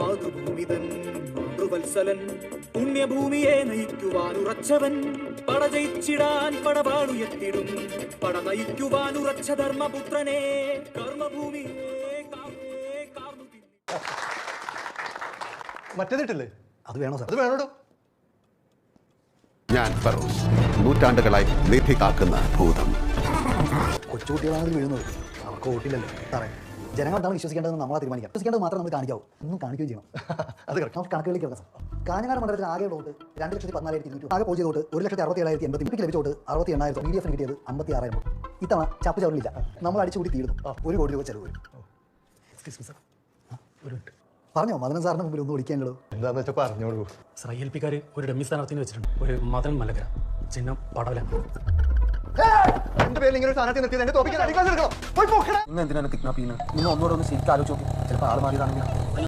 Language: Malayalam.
മാതൃഭൂമിതൻ മാതൃവത്സലൻ പുണ്യഭൂമിയെ നയിക്കുവാൻ ഉറച്ചവൻ പട ജയിച്ചിടാൻ പടവാളുയർത്തിടും പട നയിക്കുവാൻ ഉറച്ച ധർമ്മപുത്രനെ കർമ്മഭൂമിയെ മറ്റേതിട്ടില്ലേ? അത് വേണോ സാർ? അത് വേണോടോ. ഞാൻ ഫറൂസ്, നൂറ്റാണ്ടുകളായി നിധി കാക്കുന്ന ഭൂതം. കൊച്ചുകുട്ടികളാണെങ്കിൽ വീഴുന്നത്, അവർക്ക് വോട്ടില്ലല്ലോ സാറേ. ജനങ്ങൾ എന്താണ് വിശ്വസിക്കേണ്ടതെന്ന് നമ്മളാ തീരുമാനിക്കാം. വിശ്വസിക്കേണ്ടത് മാത്രം നമ്മൾ കാണിക്കാവൂ, ഒന്നും കാണിക്കുകയും ചെയ്യണം. അത് നമുക്ക് കണക്കുകളിലേക്ക് വെക്കാം സാർ. കാഞ്ഞങ്ങാട് മണ്ഡലത്തിൽ ആകെ വോട്ട് 2,14,200, ആകെ പോയി വോട്ട് 1,67,080, ലഭിച്ച വോട്ട് 68,000, BDF കിട്ടിയത് 56,000. ഇത്തവണ ചപ്പ് ചവറിലില്ല, നമ്മൾ അടിച്ചുകൂടി തീർന്നു. 1 കോടി രൂപ ചെലവ് വരും. എക്സ്ക്യൂസ് മീ സാർ, ഒരു മിനിറ്റ് പറഞ്ഞോ. മദനൻ സാറിന് മുമ്പിൽ ഒന്നും ഒളിക്കാനുള്ളൂ. എന്താന്ന് വെച്ചാൽ പറഞ്ഞോളൂ. ILP-ക്കാർ ഒരു ഡമ്മി സ്ഥാനാർത്ഥിനെ വെച്ചിട്ടുണ്ട്, ഒരു മദൻ മലകര, ചിഹ്നം പടവല. എന്റെ പേരിൽ ഇങ്ങനെ ഒരു സ്ഥാനാർത്ഥി നിർത്തിയത് എന്നെ തോപ്പിക്കാൻ അടിക്കാൻ നിങ്ങൾ എന്തിനാണ് കിഡ്നാപ്പ് ചെയ്യുന്നത്? നിങ്ങൾ ഒന്നുകൂടെ ഒന്ന് ശരിക്കും ആലോചിച്ച് നോക്കി, ചിലപ്പോൾ ആൾ മാറിയതാണെങ്കിൽ